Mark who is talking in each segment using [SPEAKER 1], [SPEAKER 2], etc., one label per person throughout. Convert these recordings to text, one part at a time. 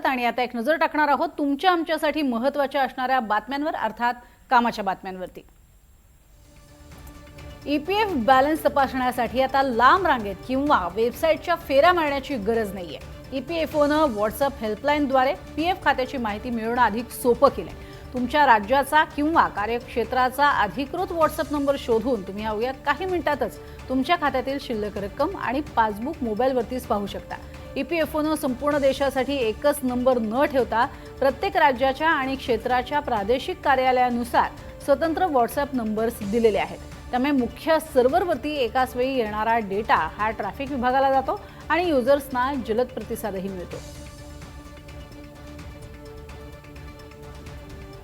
[SPEAKER 1] आणि आता एक नजर टाकणार आहोत तुमच्या आमच्यासाठी महत्त्वाच्या असणाऱ्या बातम्यांवर, अर्थात कामाच्या बातम्यांवरती। ईपीएफ बॅलन्स तपासण्यासाठी आता लांब रांगेत किंवा वेबसाईटच्या फेऱ्या मारण्याची गरज नाहीये। ईपीएफओने व्हॉट्सअप हेल्पलाईनद्वारे पीएफ खात्याची माहिती मिळवणं अधिक सोपं केलंय। तुमच्या राज्याचा किंवा कार्यक्षेत्राचा अधिकृत व्हॉट्सअप नंबर शोधून तुम्ही अवघ्या काही मिनिटातच तुमच्या खात्यातील शिल्लक रक्कम आणि पासबुक मोबाईलवरतीच पाहू शकता। ईपीएफओने संपूर्ण देशासाठी एकच नंबर न ठेवता प्रत्येक राज्याच्या आणि क्षेत्राच्या प्रादेशिक कार्यालयानुसार स्वतंत्र व्हॉट्सअप नंबर्स दिलेले आहेत। त्यामुळे मुख्य सर्व्हरवरती एकाच वेळी येणारा डेटा हा ट्रॅफिक विभागाला जातो आणि युजर्सना जलद प्रतिसादही मिळतो।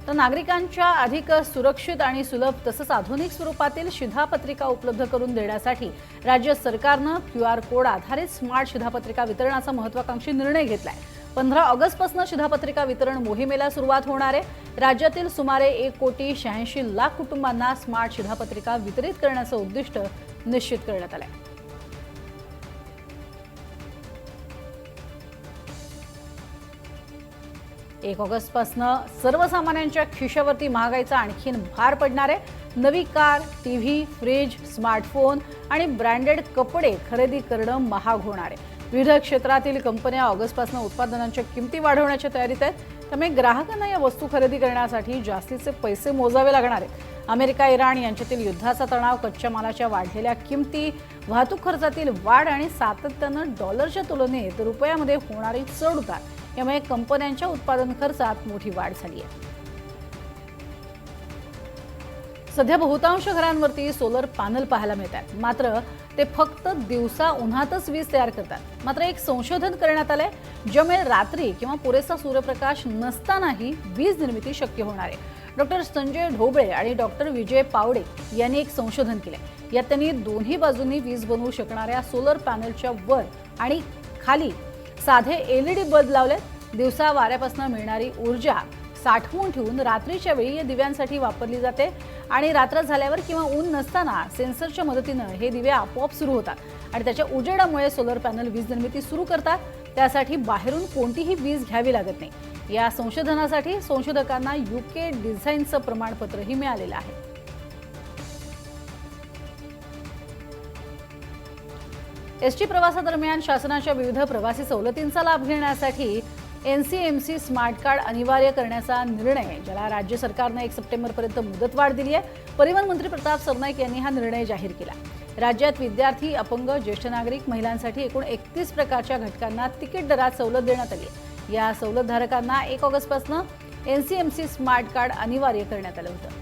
[SPEAKER 1] तर नागरिकांच्या अधिक सुरक्षित आणि सुलभ तसंच आधुनिक स्वरूपातील शिधापत्रिका उपलब्ध करून देण्यासाठी राज्य सरकारने क्यूआर कोड आधारित स्मार्ट शिधापत्रिका वितरणाचा महत्त्वाकांक्षी निर्णय घेतलाय। 15 ऑगस्टपासून शिधापत्रिका वितरण मोहिमेला सुरुवात होणार आहे। राज्यातील सुमारे 1,86,00,000 कुटुंबांना स्मार्ट शिधापत्रिका वितरित करण्याचं उद्दिष्ट निश्चित करण्यात आलंय। 1 ऑगस्टपासून सर्वसामान्यांच्या खिशावरती महागाईचा आणखीन भार पडणार आहे। नवी कार, टीव्ही, फ्रीज, स्मार्टफोन आणि ब्रँडेड कपडे खरेदी करणं महाग होणार आहे। विविध क्षेत्रातील कंपन्या ऑगस्टपासून उत्पादनांच्या किमती वाढवण्याच्या तयारीत आहेत। त्यामुळे ग्राहकांना या वस्तू खरेदी करण्यासाठी जास्तीचे पैसे मोजावे लागणार आहेत। अमेरिका इराण यांच्यातील युद्धाचा तणाव, कच्च्या मालाच्या वाढलेल्या किमती, वाहतूक खर्चातील वाढ आणि सातत्यानं डॉलरच्या तुलनेत रुपयामध्ये होणारी चढउतार यामुळे कंपन्यांच्या उत्पादन खर्चात मोठी वाढ झाली आहे। सध्या बहुतांश घरांवरती सोलर पॅनल पाहायला मिळतात, मात्र ते फक्त दिवसा उन्हातच वीज तयार करतात। मात्र एक संशोधन करण्यात आलंय ज्यामुळे रात्री किंवा पुरेसा सूर्यप्रकाश नसतानाही वीज निर्मिती शक्य होणार आहे। डॉक्टर संजय ढोबळे आणि डॉक्टर विजय पावडे यांनी एक संशोधन केलंय। यात त्यांनी दोन्ही बाजूंनी वीज बनवू शकणाऱ्या सोलर पॅनलच्या वर आणि खाली साधे एलईडी बल्ब लावले। दिवसा वाऱ्यापासून मिळणारी ऊर्जा साठवून ठेवून रात्रीच्या वेळी या दिव्यांसाठी वापरली जाते आणि रात्र झाल्यावर किंवा ऊन नसताना सेन्सरच्या मदतीने हे दिवे आपोआप सुरू होतात आणि त्याच्या उजेडामुळे सोलर पॅनल वीज निर्मिती सुरू करतात। त्यासाठी बाहेरून कोणतीही वीज घ्यावी लागत नाही। या संशोधनासाठी संशोधकांना यूके डिझाईनचं प्रमाणपत्रही मिळालेलं आहे। एसटी प्रवासादरम्यान शासनाच्या विविध प्रवासी सवलतींचा लाभ घेण्यासाठी एनसीएमसी स्मार्ट कार्ड अनिवार्य करण्याचा निर्णय, ज्याला राज्य सरकारने 1 सप्टेंबरपर्यंत मुदतवाढ दिली आहे, परिवहन मंत्री प्रताप सरनाईक यांनी हा निर्णय जाहीर केला। राज्यात विद्यार्थी, अपंग, ज्येष्ठ नागरिक, महिलांसाठी एकूण 31 प्रकारच्या घटकांना तिकीट दरात सवलत देण्यात आली आहे। या सवलतधारकांना 1 ऑगस्टपासून एनसीएमसी स्मार्ट कार्ड अनिवार्य करण्यात आलं होतं।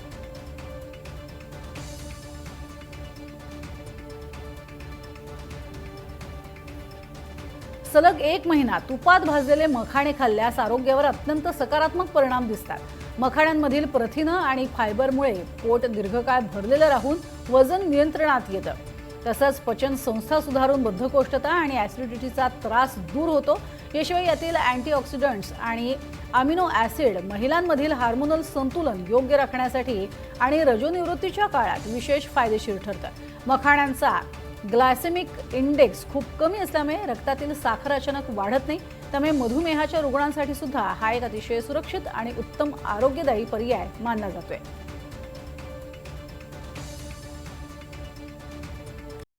[SPEAKER 1] सलग 1 महिना तुपात भाजलेले मखाणे खाल्ल्यास आरोग्यावर अत्यंत सकारात्मक परिणाम दिसतात। मखाण्यांमधील प्रथिने आणि फायबरमुळे पोट दीर्घकाळ भरलेलं राहून वजन नियंत्रणात येतं। तसंच पचन संस्था सुधारून बद्धकोष्ठता आणि ॲसिडिटीचा त्रास दूर होतो। याशिवाय यातील अँटीऑक्सिडंट्स आणि अमिनो ॲसिड महिलांमधील हार्मोनल संतुलन योग्य राखण्यासाठी आणि रजोनिवृत्तीच्या काळात विशेष फायदेशीर ठरतं। मखाण्यांचा ग्लायसेमिक इंडेक्स खूप कमी असल्यामुळे रक्तातील साखर अचानक वाढत नाही। त्यामुळे मधुमेहाच्या रुग्णांसाठी सुद्धा हा एक अतिशय सुरक्षित आणि उत्तम आरोग्यदायी पर्याय मानला जातोय।